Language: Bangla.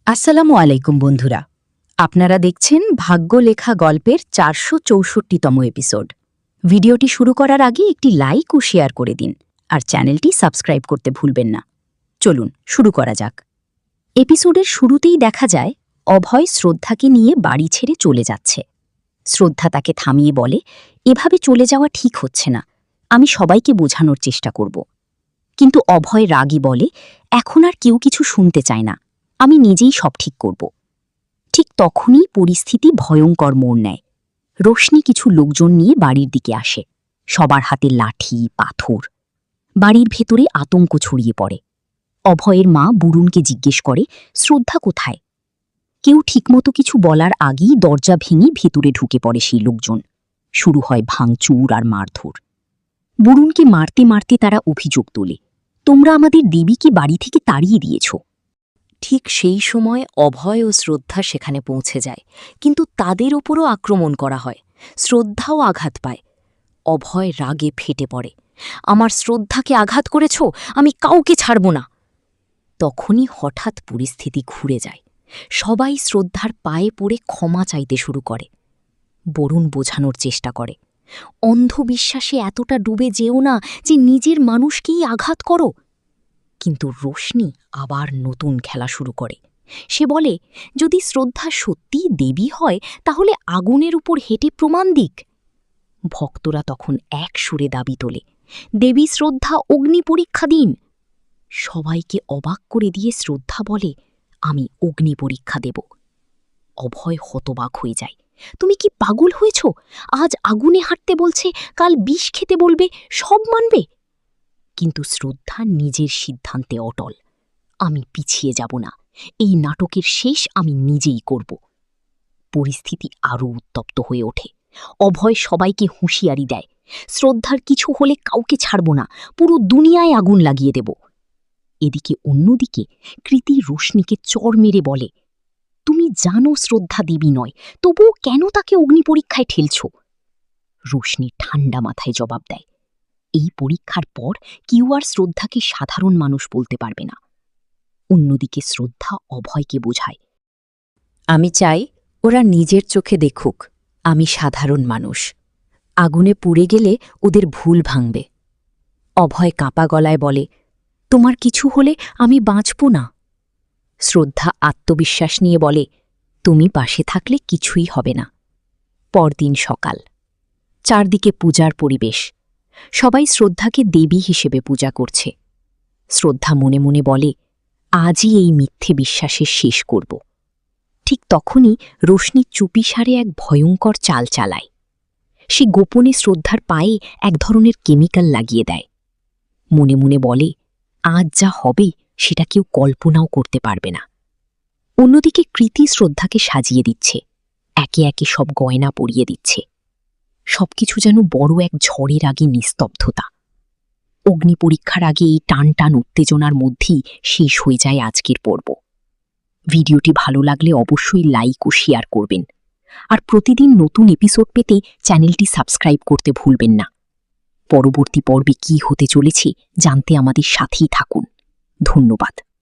আসসালামু আলাইকুম বন্ধুরা, আপনারা দেখছেন ভাগ্য লেখা গল্পের ৪৬৪তম এপিসোড। ভিডিওটি শুরু করার আগে একটি লাইক ও শেয়ার করে দিন, আর চ্যানেলটি সাবস্ক্রাইব করতে ভুলবেন না। চলুন শুরু করা যাক। এপিসোডের শুরুতেই দেখা যায় অভয় শ্রদ্ধাকে নিয়ে বাড়ি ছেড়ে চলে যাচ্ছে। শ্রদ্ধা তাকে থামিয়ে বলে, এভাবে চলে যাওয়া ঠিক হচ্ছে না, আমি সবাইকে বোঝানোর চেষ্টা করব। কিন্তু অভয় রাগী বলে, এখন আর কেউ কিছু শুনতে চায় না, আমি নিজেই সব ঠিক করব। ঠিক তখনই পরিস্থিতি ভয়ঙ্কর মোড় নেয়। রোশনি কিছু লোকজন নিয়ে বাড়ির দিকে আসে, সবার হাতে লাঠি পাথর। বাড়ির ভেতরে আতঙ্ক ছড়িয়ে পড়ে। অভয়ের মা বুরুনকে জিজ্ঞেস করে, শ্রদ্ধা কোথায়? কেউ ঠিকমতো কিছু বলার আগেই দরজা ভেঙে ভেতরে ঢুকে পড়ে সেই লোকজন। শুরু হয় ভাঙচুর আর মারধর। বুরুনকে মারতে মারতে তারা অভিযোগ তোলে, তোমরা আমাদের দেবীকে বাড়ি থেকে তাড়িয়ে দিয়েছ। ঠিক সেই সময় অভয় ও শ্রদ্ধা সেখানে পৌঁছে যায়, কিন্তু তাদের ওপরও আক্রমণ করা হয়। শ্রদ্ধাও আঘাত পায়। অভয় রাগে ফেটে পড়ে, আমার শ্রদ্ধাকে আঘাত করেছ, আমি কাউকে ছাড়ব না। তখনই হঠাৎ পরিস্থিতি ঘুরে যায়। সবাই শ্রদ্ধার পায়ে পড়ে ক্ষমা চাইতে শুরু করে। বরুণ বোঝানোর চেষ্টা করে, অন্ধবিশ্বাসে এতটা ডুবে যেও না যে নিজের মানুষকেই আঘাত করো। কিন্তু রোশনি আবার নতুন খেলা শুরু করে। সে বলে, যদি শ্রদ্ধা সত্যিই দেবী হয় তাহলে আগুনের উপর হেঁটে প্রমাণ দিক। ভক্তরা তখন এক সুরে দাবি তোলে, দেবী শ্রদ্ধা অগ্নি পরীক্ষা দিন। সবাইকে অবাক করে দিয়ে শ্রদ্ধা বলে, আমি অগ্নি পরীক্ষা দেব। অভয় হতবাক হয়ে যায়, তুমি কি পাগল হয়েছ? আজ আগুনে হাঁটতে বলছে, কাল বিষ খেতে বলবে, সব মানবে? কিন্তু শ্রদ্ধা নিজের সিদ্ধান্তে অটল। আমি পিছিয়ে যাব না, এই নাটকের শেষ আমি নিজেই করব। পরিস্থিতি আরও উত্তপ্ত হয়ে ওঠে। অভয় সবাইকে হুঁশিয়ারি দেয়, শ্রদ্ধার কিছু হলে কাউকে ছাড়ব না, পুরো দুনিয়ায় আগুন লাগিয়ে দেব। এদিকে অন্যদিকে কৃতি রোশনিকে চড় মেরে বলে, তুমি জানো শ্রদ্ধা দেবী নয়, তবুও কেন তাকে অগ্নি পরীক্ষায় ঠেলছ? রোশনি ঠান্ডা মাথায় জবাব দেয়, এই পরীক্ষার পর কেউ আর শ্রদ্ধাকে সাধারণ মানুষ বলতে পারবে না। অন্যদিকে শ্রদ্ধা অভয়কে বোঝায়, আমি চাই ওরা নিজের চোখে দেখুক আমি সাধারণ মানুষ। আগুনে পুড়ে গেলে ওদের ভুল ভাঙবে। অভয় কাঁপা গলায় বলে, তোমার কিছু হলে আমি বাঁচব না। শ্রদ্ধা আত্মবিশ্বাস নিয়ে বলে, তুমি পাশে থাকলে কিছুই হবে না। পরদিন সকাল, চারদিকে পূজার পরিবেশ। সবাই শ্রদ্ধাকে দেবী হিসেবে পূজা করছে। শ্রদ্ধা মনে মনে বলে, আজই এই মিথ্যে বিশ্বাসের শেষ করব। ঠিক তখনই রোশনি চুপিসারে এক ভয়ঙ্কর চাল চালায়। সে গোপনে শ্রদ্ধার পায়ে এক ধরনের কেমিক্যাল লাগিয়ে দেয়। মনে মনে বলে, আজ যা হবে সেটা কেউ কল্পনাও করতে পারবে না। অন্যদিকে কৃতি শ্রদ্ধাকে সাজিয়ে দিচ্ছে, একে একে সব গয়না পরিয়ে দিচ্ছে। সবকিছু যেন বড় এক ঝড়ের আগে নিস্তব্ধতা। অগ্নি পরীক্ষার আগে এই টান টান উত্তেজনার মধ্যেই শেষ হয়ে যায় আজকের পর্ব। ভিডিওটি ভালো লাগলে অবশ্যই লাইক ও শেয়ার করবেন, আর প্রতিদিন নতুন এপিসোড পেতে চ্যানেলটি সাবস্ক্রাইব করতে ভুলবেন না। পরবর্তী পর্বে কী হতে চলেছে জানতে আমাদের সাথেই থাকুন। ধন্যবাদ।